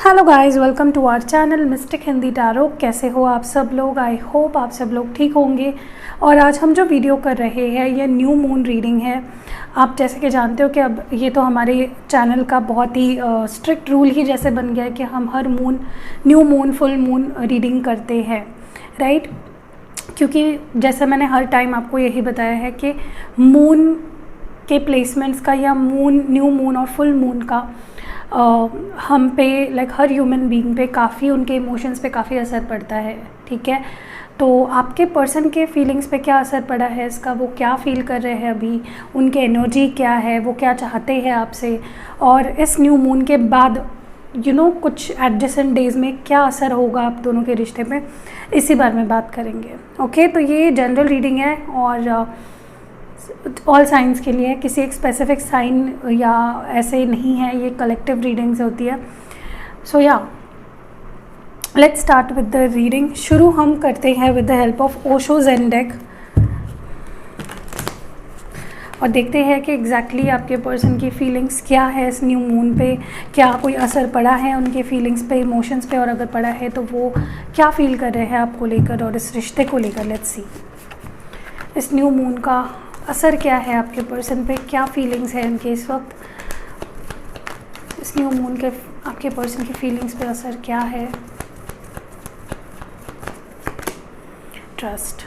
Hello guys, welcome to our channel mystic Hindi tarot. कैसे हो आप सब लोग? आई होप आप सब लोग ठीक होंगे। और आज हम जो वीडियो कर रहे हैं ये न्यू मून रीडिंग है। आप जैसे कि जानते हो कि अब ये तो हमारे चैनल का बहुत ही स्ट्रिक्ट रूल ही जैसे बन गया है कि हम हर moon, new moon, full moon reading करते हैं, राइट। क्योंकि जैसे मैंने हर टाइम आपको यही बताया है कि मून के प्लेसमेंट्स का या मून, न्यू मून और फुल मून का हम पे लाइक हर ह्यूमन बीइंग पे काफ़ी, उनके इमोशंस पे काफ़ी असर पड़ता है, ठीक है। तो आपके पर्सन के फीलिंग्स पे क्या असर पड़ा है इसका, वो क्या फ़ील कर रहे हैं अभी, उनके एनर्जी क्या है, वो क्या चाहते हैं आपसे, और इस न्यू मून के बाद कुछ एडजेसेंट डेज़ में क्या असर होगा आप दोनों के रिश्ते पे, इसी बारे में बात करेंगे। ओके, तो ये जनरल रीडिंग है और ऑल साइंस के लिए, किसी एक स्पेसिफिक साइन या ऐसे नहीं है, ये कलेक्टिव रीडिंग्स होती है। So yeah let's start with the reading. शुरू हम करते हैं with the help of Osho zen deck और देखते हैं कि एग्जैक्टली आपके पर्सन की फीलिंग्स क्या है इस न्यू मून पे, क्या कोई असर पड़ा है उनके फीलिंग्स पे, इमोशंस पे, और अगर पड़ा है तो वो क्या फील कर रहे हैं आपको लेकर और इस रिश्ते को लेकर। लेट्स सी इस न्यू मून का असर क्या है आपके पर्सन पे, क्या फीलिंग्स है उनके इस वक्त, इस न्यू मून के आपके पर्सन की फीलिंग्स पे असर क्या है। ट्रस्ट,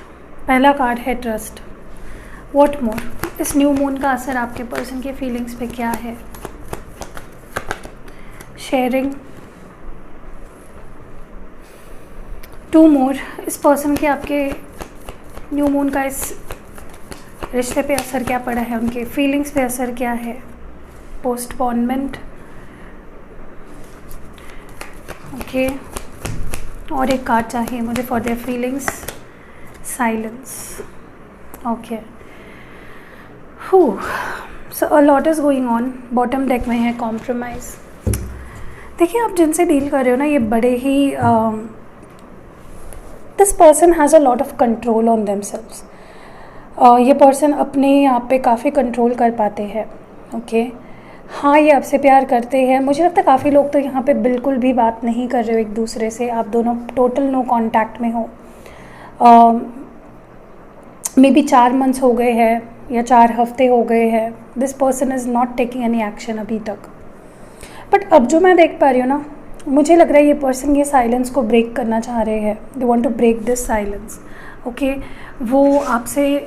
पहला कार्ड है ट्रस्ट। व्हाट मोर, इस न्यू मून का असर आपके पर्सन के फीलिंग्स पे क्या है। शेयरिंग, टू मोर, इस पर्सन के आपके न्यू मून का इस रिश्ते पे असर क्या पड़ा है, उनके फीलिंग्स पे असर क्या है। पोस्टपोनमेंट, ओके, और एक कार्ड चाहिए मुझे for their feelings. Silence, okay. So a lot is going on. Bottom deck में है कॉम्प्रोमाइज़। देखिए, आप जिनसे डील कर रहे हो ना, ये बड़े ही this person has a lot of control on themselves. ये पर्सन अपने आप पे काफ़ी कंट्रोल कर पाते हैं, ओके। हाँ, ये आपसे प्यार करते हैं। मुझे लगता है काफ़ी लोग तो यहाँ पे बिल्कुल भी बात नहीं कर रहे हो एक दूसरे से, आप दोनों टोटल नो कांटेक्ट में हो। मे बी 4 मंथ्स हो गए हैं या 4 हफ्ते हो गए हैं। This person is not taking any action अभी तक। बट अब जो मैं देख पा रही हूँ ना, मुझे लग रहा है ये पर्सन ये साइलेंस को ब्रेक करना चाह रहे हैं। They want to break this silence, okay. वो आपसे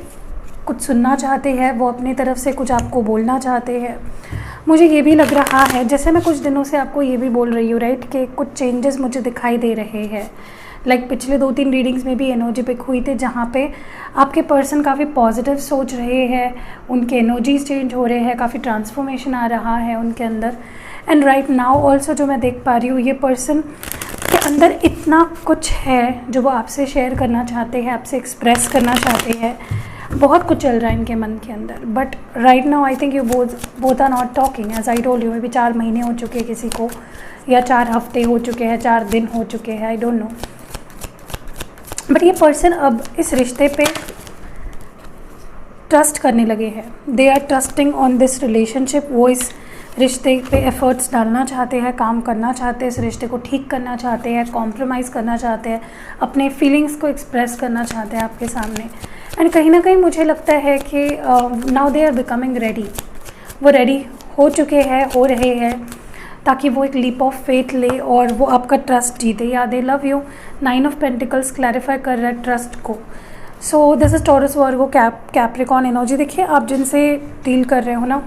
कुछ सुनना चाहते हैं, वो अपनी तरफ से कुछ आपको बोलना चाहते हैं। मुझे ये भी लग रहा है, जैसे मैं कुछ दिनों से आपको ये भी बोल रही हूँ, राइट, कि कुछ चेंजेस मुझे दिखाई दे रहे हैं। लाइक पिछले 2-3 रीडिंग्स में भी एनर्जी पिक हुई थी जहाँ पे आपके पर्सन काफ़ी पॉजिटिव सोच रहे हैं, उनके एनर्जीज चेंज हो रहे हैं, काफ़ी ट्रांसफॉर्मेशन आ रहा है उनके अंदर। एंड राइट नाउ ऑल्सो जो मैं देख पा रही हूँ, ये पर्सन के अंदर इतना कुछ है जो वो आपसे शेयर करना चाहते हैं, आपसे एक्सप्रेस करना चाहते हैं। बहुत कुछ चल रहा है इनके मन के अंदर। But right now I think you both are not talking, as I told you. Maybe 4 महीने हो चुके हैं किसी को, या 4 हफ्ते हो चुके हैं, 4 दिन हो चुके हैं, आई डोंट नो। बट ये पर्सन अब इस रिश्ते पे ट्रस्ट करने लगे हैं। They are trusting on this relationship. वो इस रिश्ते पे एफर्ट्स डालना चाहते हैं, काम करना चाहते हैं, इस रिश्ते को ठीक करना चाहते हैं, कॉम्प्रोमाइज़ करना चाहते हैं, अपने फीलिंग्स को एक्सप्रेस करना चाहते हैं आपके सामने। एंड कहीं ना कहीं मुझे लगता है कि now they are becoming ready. वो रेडी हो चुके हैं, हो रहे हैं, ताकि वो एक लीप ऑफ फेथ ले और वो आपका ट्रस्ट जीते। या they love you. 9 of pentacles clarify कर रहा है ट्रस्ट को। So this is Taurus, Virgo, Capricorn energy. देखिए, आप जिनसे डील कर रहे हो ना,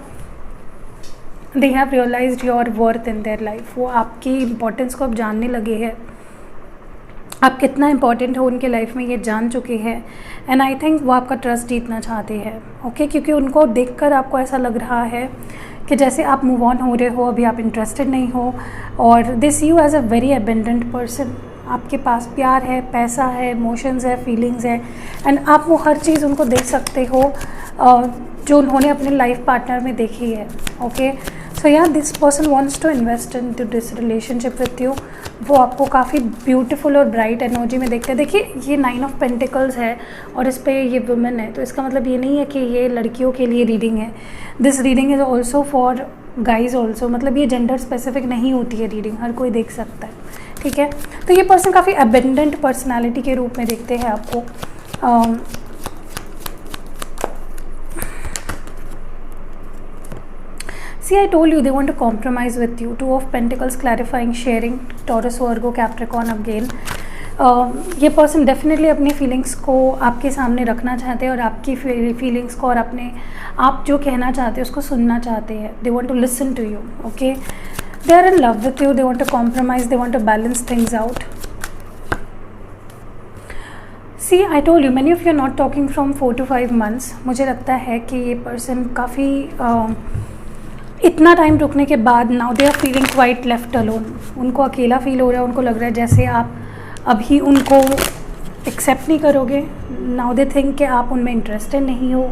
they have realized your worth in their life. वो आपकी इम्पोर्टेंस को अब जानने लगे हैं, आप कितना इम्पॉर्टेंट हो उनके लाइफ में ये जान चुके हैं। एंड आई थिंक वो आपका ट्रस्ट जीतना चाहते हैं, ओके। क्योंकि उनको देखकर आपको ऐसा लग रहा है कि जैसे आप मूव ऑन हो रहे हो, अभी आप इंटरेस्टेड नहीं हो। और they see you as a very abundant person. आपके पास प्यार है, पैसा है, इमोशंस है, फीलिंग्स है, एंड आप वो हर चीज़ उनको दे सकते हो जो उन्होंने अपने लाइफ पार्टनर में देखी है, okay. So yeah this person wants to invest into this relationship with you. वो आपको काफ़ी ब्यूटीफुल और ब्राइट एनर्जी में देखते हैं। देखिए, ये 9 ऑफ पेंटिकल्स है और इस पे ये वुमेन है, तो इसका मतलब ये नहीं है कि ये लड़कियों के लिए रीडिंग है। This reading is also for guys also, मतलब ये जेंडर स्पेसिफिक नहीं होती है रीडिंग, हर कोई देख सकता है, ठीक है। तो ये पर्सन काफ़ी अबेंडेंट पर्सनालिटी के रूप में देखते हैं आपको। See, I told you they want to compromise with you. Two of Pentacles, clarifying, sharing, Taurus, Virgo, Capricorn again. ये पर्सन डेफिनेटली अपनी फीलिंग्स को आपके सामने रखना चाहते हैं और आपकी फीलिंग्स को और अपने आप जो कहना चाहते हैं उसको सुनना चाहते हैं. They want to listen to you. Okay, they are in love with you. They want to compromise. They want to balance things out. See, I told you, many of you are not talking from 4 to 5 months. मुझे लगता है कि ये person काफ़ी इतना time रुकने के बाद now they are feeling quite left alone. उनको अकेला फील हो रहा है. उनको लग रहा है जैसे आप अभी उनको एक्सेप्ट नहीं करोगे. नाउ दे थिंक कि आप उनमें इंटरेस्टेड नहीं हो.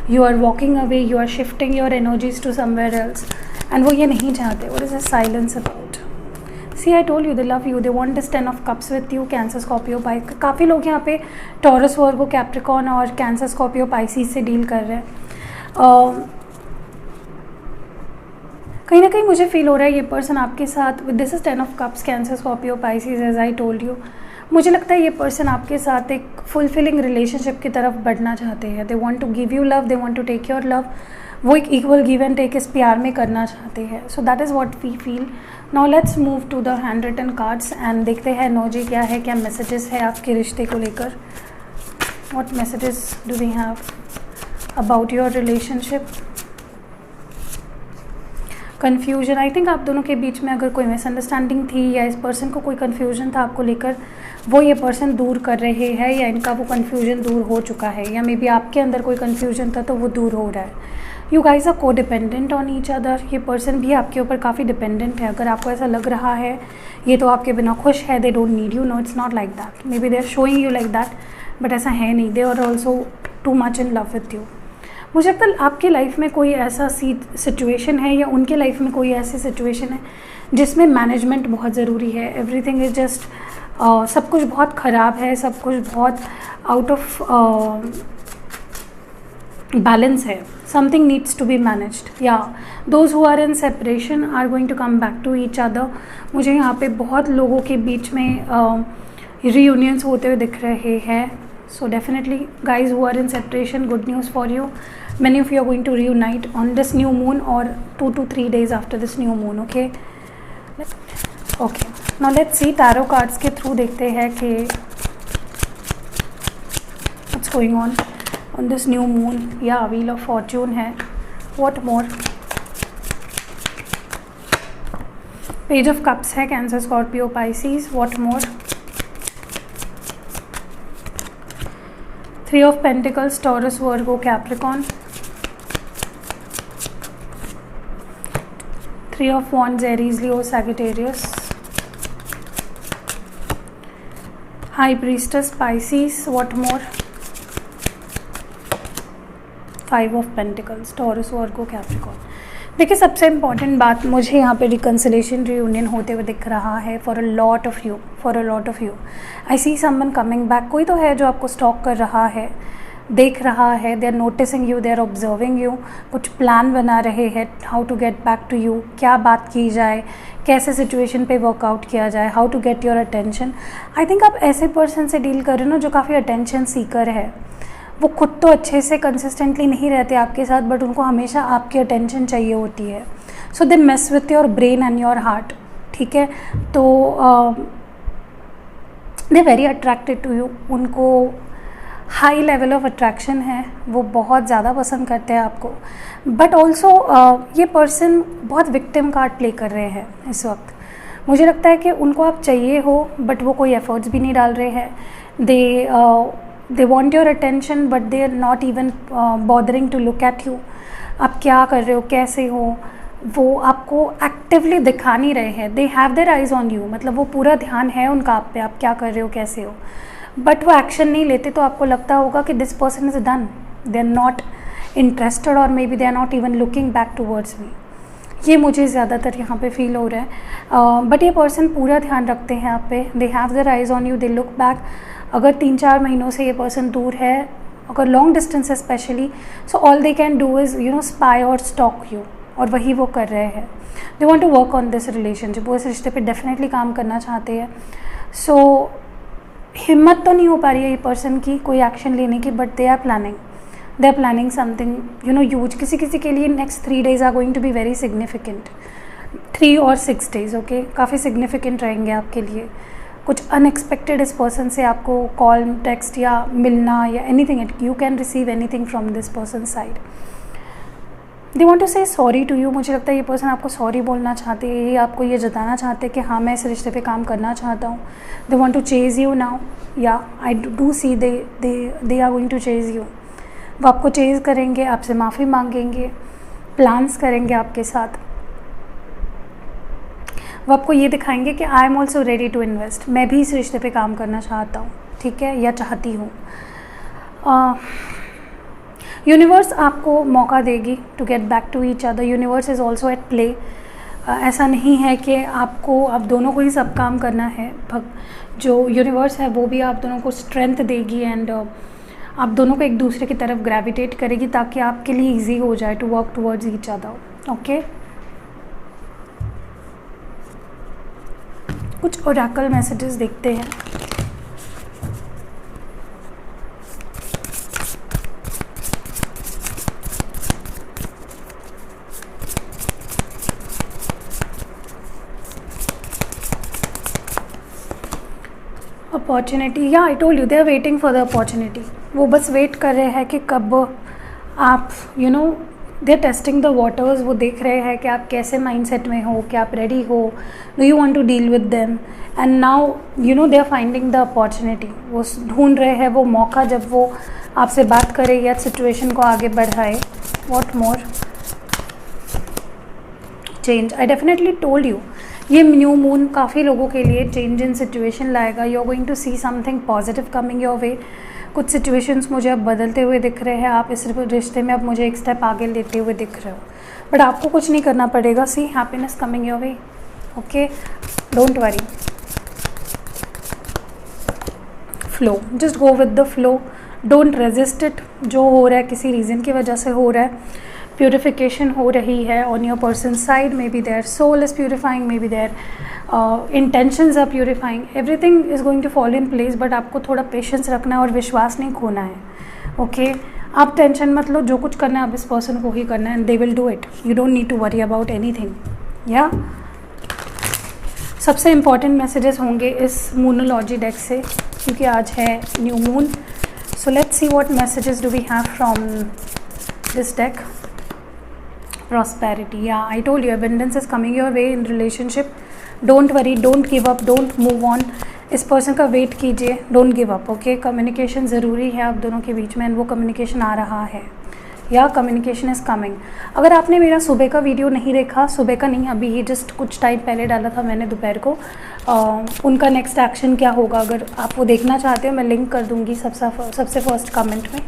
You are walking away. You are shifting your energies to somewhere else. And वो ये नहीं चाहते. What is a silence about? See, I told you they love you. They want this 10 of Cups with you. Cancer, Scorpio, Pisces. काफ़ी लोग यहाँ पे Taurus, Virgo, Capricorn और Cancer, Scorpio, Pisces से डील कर रहे हैं. कहीं ना कहीं मुझे फील हो रहा है ये पर्सन आपके साथ, this is 10 of Cups, Cancer, Scorpio, Pisces, as I told you. मुझे लगता है ये पर्सन आपके साथ एक फुलफिलिंग रिलेशनशिप की तरफ बढ़ना चाहते हैं. They want to give you love. They want to take your love. वो एक इक्वल गिव एंड टेक इस प्यार में करना चाहते हैं. So that is what we feel. Now let's move to the handwritten cards and देखते हैं एनर्जी क्या है, क्या मैसेजेस है आपके रिश्ते को लेकर. What messages do we have about your relationship. Confusion. I think आप दोनों के बीच में अगर कोई मिसअंडरस्टैंडिंग थी या इस पर्सन को कोई कन्फ्यूजन था आपको लेकर, वो ये पर्सन दूर कर रहे हैं या इनका वो कन्फ्यूजन दूर हो चुका है, या मे बी आपके अंदर कोई कन्फ्यूजन था तो वो दूर हो रहा है. यू गाइज आर को डिपेंडेंट ऑन ईच अदर. ये पर्सन भी आपके ऊपर काफ़ी डिपेंडेंट है. अगर आपको ऐसा लग रहा है ये तो आपके बिना खुश है, they don't need you. No, it's not like that. Maybe they are showing you like that, but ऐसा है नहीं. They are also too much in love with you. मुझे लगता है आपकी लाइफ में कोई ऐसा सिचुएशन है या उनके लाइफ में कोई ऐसी सिचुएशन है जिसमें मैनेजमेंट बहुत ज़रूरी है. एवरीथिंग इज़ जस्ट सब कुछ बहुत ख़राब है. सब कुछ बहुत आउट ऑफ बैलेंस है. Something needs to be managed. या those who are in separation are going to come back to each other. मुझे यहाँ पे बहुत लोगों के बीच में रीयूनियंस होते हुए दिख रहे हैं. So definitely, guys who are in separation, good news for you. Many of you are going to reunite on this new moon or 2 to 3 days after this new moon. Okay. Okay. Now let's see tarot cards के through देखते हैं कि what's going on this new moon. या Wheel of Fortune है. What more? Page of Cups है. Cancer, Scorpio, Pisces. What more? 3 of Pentacles, Taurus, Virgo, Capricorn. 3 of Wands, Aries, Leo, Sagittarius. High Priestess, Pisces. What more? 5 of Pentacles, Taurus, Virgo, Capricorn. देखिए, सबसे important बात मुझे यहाँ पे reconciliation, reunion होते हुए दिख रहा है for a lot of you. I see someone coming back. कोई तो है जो आपको स्टॉक कर रहा है, देख रहा है. They are noticing you, they are observing you. कुछ प्लान बना रहे हैं how to get back to you. क्या बात की जाए, कैसे सिचुएशन पे वर्कआउट किया जाए, how to get your attention. I think आप ऐसे पर्सन से डील कर रहे हो ना जो काफ़ी अटेंशन सीकर है. वो खुद तो अच्छे से कंसिस्टेंटली नहीं रहते आपके साथ, बट उनको हमेशा आपकी अटेंशन चाहिए होती है. So they mess with your brain and your heart. ठीक है, तो they very attracted to you. उनको हाई लेवल ऑफ अट्रैक्शन है. वो बहुत ज़्यादा पसंद करते हैं आपको. बट ऑल्सो ये पर्सन बहुत विक्टिम कार्ड प्ले कर रहे हैं इस वक्त. मुझे लगता है कि उनको आप चाहिए हो, बट वो कोई एफर्ट्स भी नहीं डाल रहे हैं. They want your attention but they are not even bothering to look at you. आप क्या कर रहे हो, कैसे हो, वो आपको एक्टिवली दिखा नहीं रहे हैं. They have their eyes on you. मतलब वो पूरा ध्यान है उनका आप पे, आप क्या कर रहे हो, कैसे हो, बट वो एक्शन नहीं लेते. तो आपको लगता होगा कि this person is done. They are not interested और maybe they are not even looking back towards me. ये मुझे ज़्यादातर यहाँ पे फील हो रहा है. बट ये पर्सन पूरा ध्यान रखते हैं आप पे. They have their eyes on you. They look back. अगर 3-4 महीनों से ये पर्सन दूर है, अगर लॉन्ग डिस्टेंस है specially, so all they can do is spy और स्टॉक यू. और वही वो कर रहे हैं। They want to work on this relationship, वो इस रिश्ते पे डेफिनेटली काम करना चाहते हैं। सो हिम्मत तो नहीं हो पा रही है ये पर्सन की कोई एक्शन लेने की, but they are planning something huge. किसी किसी के लिए next 3 days are going to be very significant, 3 और 6 days, ओके, काफ़ी सिग्निफिकेंट रहेंगे आपके लिए। कुछ अनएक्सपेक्टेड इस पर्सन से आपको कॉल, टेक्स्ट या मिलना या anything, you can receive anything from this person side. They want to say sorry to you. मुझे लगता है ये पर्सन आपको सॉरी बोलना चाहते हैं, ये आपको ये जताना चाहते हैं कि हाँ मैं इस रिश्ते पे काम करना चाहता हूँ। They want to chase you now, या I do see they are going to chase you. वो आपको चेज़ करेंगे, आपसे माफ़ी मांगेंगे, प्लान्स करेंगे आपके साथ। वो आपको ये दिखाएंगे कि I am also ready to invest, मैं भी इस रिश्ते पे काम करना चाहता हूँ, ठीक है, या चाहती हूँ। यूनिवर्स आपको मौका देगी to get back to each other. Universe is also at play. ऐसा नहीं है कि आप दोनों को ही सब काम करना है। जो यूनिवर्स है वो भी आप दोनों को स्ट्रेंथ देगी एंड आप दोनों को एक दूसरे की तरफ ग्रेविटेट करेगी ताकि आपके लिए ईजी हो जाए to work towards each other, okay. कुछ ओरेकल मैसेजेस देखते हैं। अपॉर्चुनिटी, या I told you they are waiting for the opportunity. वो बस वेट कर रहे हैं कि कब आप they are testing the waters. वो देख रहे हैं कि आप कैसे माइंडसेट में हो, कि आप रेडी हो, do you want to deal with them, and now they are finding the opportunity. वो ढूंढ रहे हैं वो मौका जब वो आपसे बात करे या सिचुएशन को आगे बढ़ाए। What more? Change. I definitely told you ये न्यू मून काफ़ी लोगों के लिए चेंज इन सिचुएशन लाएगा। You are going to see something positive coming your way. कुछ सिचुएशंस मुझे अब बदलते हुए दिख रहे हैं। आप इस रिश्ते में अब मुझे एक स्टेप आगे लेते हुए दिख रहे हो, बट आपको कुछ नहीं करना पड़ेगा। See happiness coming your way, okay, don't worry, flow, just go with the flow, don't resist it. जो हो रहा है किसी रीज़न की वजह से हो रहा है। प्यूरिफिकेशन हो रही है on your person side, maybe their soul is purifying, maybe their intentions are purifying, everything is going to fall in place. But आपको थोड़ा पेशेंस रखना है और विश्वास नहीं खोना है, ओके। आप टेंशन मत लो, जो कुछ करना है आप इस पर्सन को ही करना है, and they will do it. You don't need to worry about anything. या सबसे इम्पॉर्टेंट मैसेजेस होंगे इस मूनोलॉजी डेक से, क्योंकि आज है new moon. So let's see what messages do we have from this deck. Prosperity, yeah, I told you abundance is coming your way in relationship. Don't worry, don't give up, don't move on. इस person का wait कीजिए, don't give up, okay. Communication ज़रूरी है आप दोनों के बीच में, and वो कम्युनिकेशन आ रहा है, या कम्युनिकेशन इज़ कमिंग। अगर आपने मेरा सुबह का वीडियो नहीं देखा, सुबह का नहीं, अभी ही जस्ट कुछ टाइम पहले डाला था मैंने दोपहर को, उनका नेक्स्ट एक्शन क्या होगा, अगर आप वो देखना चाहते हो मैं लिंक कर दूँगी सबसे फर्स्ट कमेंट में।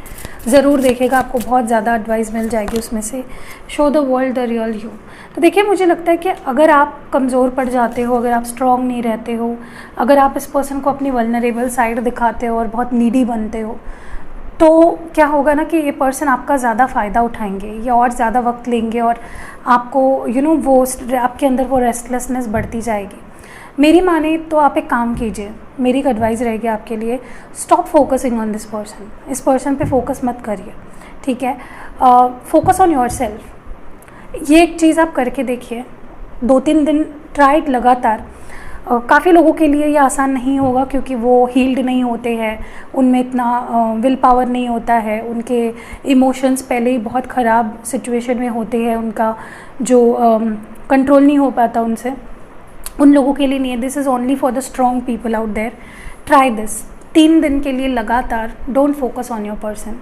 ज़रूर देखिएगा, आपको बहुत ज़्यादा एडवाइस मिल जाएगी उसमें से। Show the world the real you. तो देखिए, मुझे लगता है कि अगर आप कमज़ोर पड़ जाते हो, अगर आप स्ट्रॉन्ग नहीं रहते हो, अगर आप इस पर्सन को अपनी वल्नरेबल साइड दिखाते हो और बहुत नीडी बनते हो, तो क्या होगा ना कि ये पर्सन आपका ज़्यादा फ़ायदा उठाएंगे, ये और ज़्यादा वक्त लेंगे और आपको वो आपके अंदर वो रेस्टलेसनेस बढ़ती जाएगी। मेरी माने तो आप एक काम कीजिए, मेरी एक एडवाइस रहेगी आपके लिए, stop focusing on this person. इस पर्सन पे फोकस मत करिए, ठीक है। Focus on your self. ये एक चीज़ आप करके देखिए, 2-3 दिन ट्राई लगातार। काफ़ी लोगों के लिए ये आसान नहीं होगा, क्योंकि वो हील्ड नहीं होते हैं, उनमें इतना विल पावर नहीं होता है, उनके इमोशंस पहले ही बहुत ख़राब सिचुएशन में होते हैं, उनका जो कंट्रोल नहीं हो पाता उनसे। उन लोगों के लिए नहीं है, this is only for the strong people out there. Try this 3 दिन के लिए लगातार। Don't focus on your person.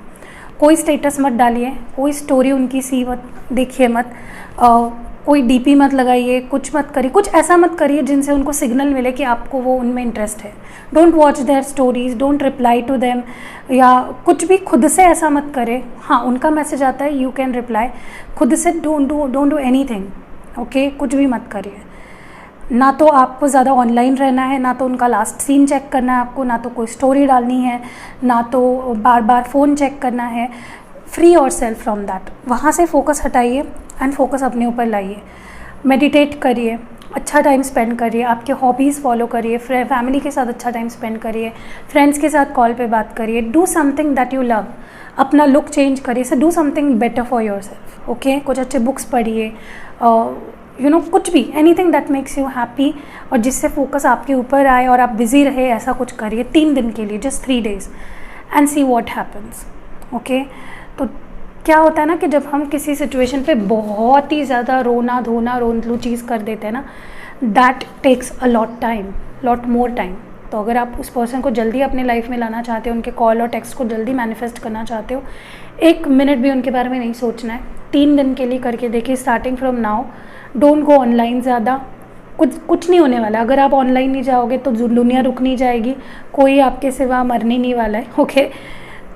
कोई स्टेटस मत डालिए, कोई स्टोरी उनकी सी मत देखिए, मत कोई डीपी मत लगाइए, कुछ मत करिए, कुछ ऐसा मत करिए जिनसे उनको सिग्नल मिले कि आपको वो उनमें इंटरेस्ट है। Don't watch their stories, don't reply to them, या कुछ भी खुद से ऐसा मत करें। हाँ, उनका मैसेज आता है, यू कैन रिप्लाई, खुद से डोंट डू एनीथिंग, ओके। कुछ भी मत करिए। ना तो आपको ज़्यादा ऑनलाइन रहना है, ना तो उनका लास्ट सीन चेक करना है आपको, ना तो कोई स्टोरी डालनी है, ना तो बार बार फ़ोन चेक करना है। Free your self from that. वहाँ से फोकस हटाइए एंड फोकस अपने ऊपर लाइए। मेडिटेट करिए, अच्छा टाइम स्पेंड करिए, आपके हॉबीज़ फॉलो करिए, फैमिली के साथ अच्छा टाइम स्पेंड करिए, फ्रेंड्स के साथ कॉल पे बात करिए, do something that you love, अपना लुक चेंज करिए, so do something better for your self. Okay, कुछ अच्छे बुक्स पढ़िए, कुछ भी, anything that makes you happy, और जिससे फोकस आपके ऊपर आए और आप बिजी रहे, ऐसा कुछ करिए 3 दिन के लिए, just 3 days, and see what happens. Okay, तो क्या होता है ना कि जब हम किसी सिचुएशन पे बहुत ही ज़्यादा रोना धोना रोनलू चीज़ कर देते हैं ना, that takes a lot more time. तो अगर आप उस पर्सन को जल्दी अपने लाइफ में लाना चाहते हो, उनके कॉल और टेक्स्ट को जल्दी मैनिफेस्ट करना चाहते हो, 1 मिनट भी उनके बारे में नहीं सोचना है, 3 दिन के लिए करके देखिए। Starting from now, don't go online ज़्यादा, कुछ नहीं होने वाला। अगर आप ऑनलाइन नहीं जाओगे तो दुनिया रुक नहीं जाएगी, कोई आपके सिवा मरने नहीं वाला है। ओके,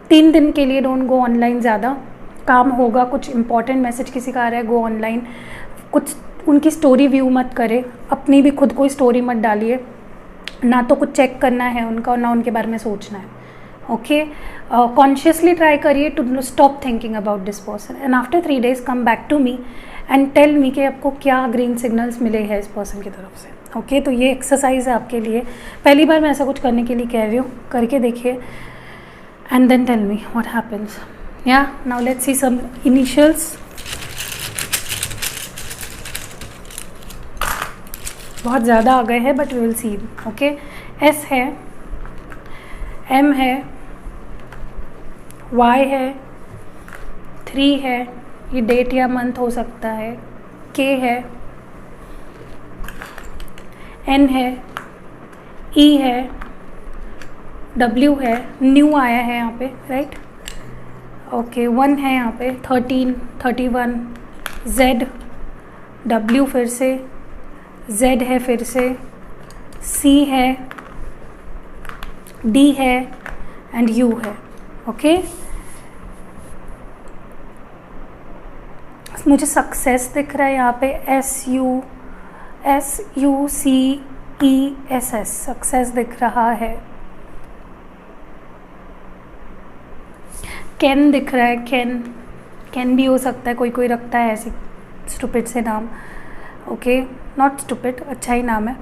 3 दिन के लिए डोंट गो ऑनलाइन ज़्यादा, काम होगा, कुछ इंपॉर्टेंट मैसेज किसी का आ रहा है, गो ऑनलाइन, कुछ उनकी स्टोरी व्यू मत करें, अपनी भी खुद कोई स्टोरी मत डालिए, ना तो कुछ चेक करना है उनका और ना उनके बारे में सोचना है। ओके, कॉन्शियसली ट्राई करिए to stop thinking about this person, and after 3 days come back to me and tell me कि आपको क्या ग्रीन सिग्नल्स मिले हैं इस पर्सन की तरफ से। ओके, तो ये एक्सरसाइज है आपके लिए, पहली बार मैं ऐसा कुछ करने के लिए कह रही हूँ, करके देखिए and then tell me what happens. या now let's see some initials. बहुत ज़्यादा आ गए हैं but we will see. Okay, S है, एम है, वाई है, 3 है, ये डेट या मंथ हो सकता है, के है, एन है, ई है, डब्ल्यू है, न्यू आया है यहाँ पे, राइट। ओके, 1 है यहाँ पे, 13, 31, जेड, डब्ल्यू फिर से, जेड है फिर से, सी है, डी है एंड यू है। ओके, मुझे सक्सेस दिख रहा है यहाँ पे, SUCCESS, सक्सेस दिख रहा है। कैन दिख रहा है, कैन भी हो सकता है, कोई रखता है ऐसे स्टूपिड से नाम। ओके, नॉट स्टूपिड, अच्छा ही नाम है,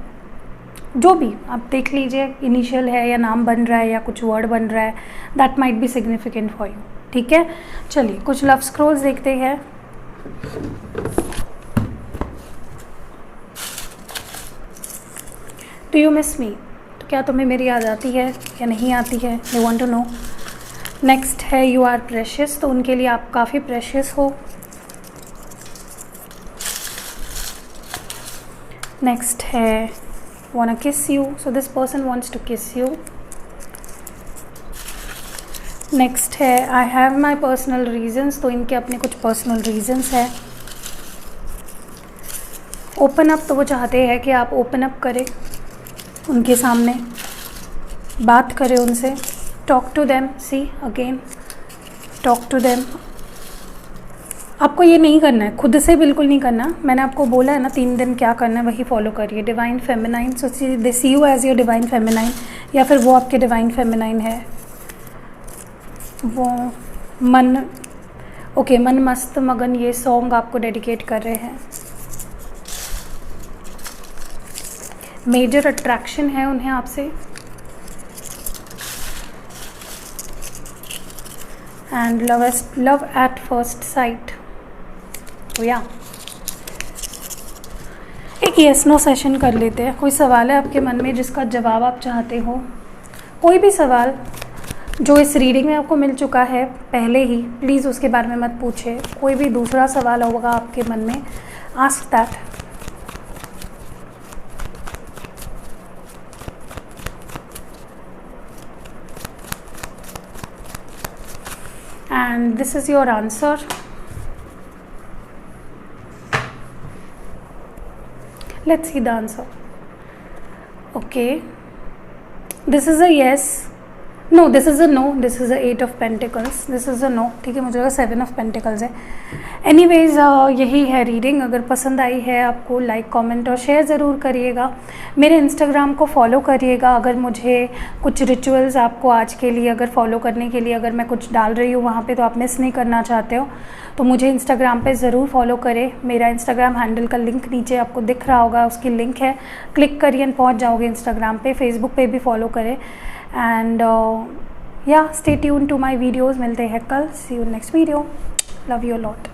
जो भी आप देख लीजिए, इनिशियल है या नाम बन रहा है या कुछ वर्ड बन रहा है, that might be significant for you. ठीक है, चलिए कुछ लव स्क्रॉल्स देखते हैं। डू यू मिस मी, तो क्या तुम्हें मेरी याद आती है या नहीं आती है, I want to know. Next है यू आर प्रेशियस, तो उनके लिए आप काफ़ी प्रेशियस हो। नेक्स्ट है wanna kiss you, so this person wants to kiss you. Next है I have my personal reasons, तो इनके अपने कुछ पर्सनल रीजंस है। ओपन अप, तो वो चाहते हैं कि आप ओपन अप करें उनके सामने, बात करें उनसे, talk to them, see again talk to them. आपको ये नहीं करना है, खुद से बिल्कुल नहीं करना, मैंने आपको बोला है ना 3 दिन क्या करना है वही फॉलो करिए। Divine feminine, so they see you as your divine feminine, या फिर वो आपके डिवाइन फेमिनाइन है। वो मन, ओके, मन मस्त मगन, ये सॉन्ग आपको डेडिकेट कर रहे हैं। मेजर अट्रैक्शन है उन्हें आपसे, and love at first sight. या एक येस नो सेशन कर लेते हैं। कोई सवाल है आपके मन में जिसका जवाब आप चाहते हो, कोई भी सवाल जो इस रीडिंग में आपको मिल चुका है पहले ही, प्लीज़ उसके बारे में मत पूछे। कोई भी दूसरा सवाल होगा आपके मन में, ask that. And this is your answer. Let's see the answer. Okay, this is a yes, no, this is a no, this is a 8 of pentacles, this is a no, ठीक है, मुझे लगा 7 ऑफ पेंटिकल्स है। Anyways यही है reading. अगर पसंद आई है आपको, लाइक कमेंट और शेयर ज़रूर करिएगा। मेरे इंस्टाग्राम को फॉलो करिएगा। अगर मुझे कुछ रिचुअल्स आपको आज के लिए अगर फॉलो करने के लिए अगर मैं कुछ डाल रही हूँ वहाँ पे, तो आप मिस नहीं करना चाहते हो तो मुझे इंस्टाग्राम पे ज़रूर फॉलो करें। मेरा इंस्टाग्राम हैंडल का लिंक नीचे आपको दिख रहा होगा, उसकी लिंक है, क्लिक करिए और पहुँच जाओगे इंस्टाग्राम पे। फेसबुक पे भी फॉलो करें एंड या stay tune to my videos. मिलते हैं कल। See you next video. Love you lot.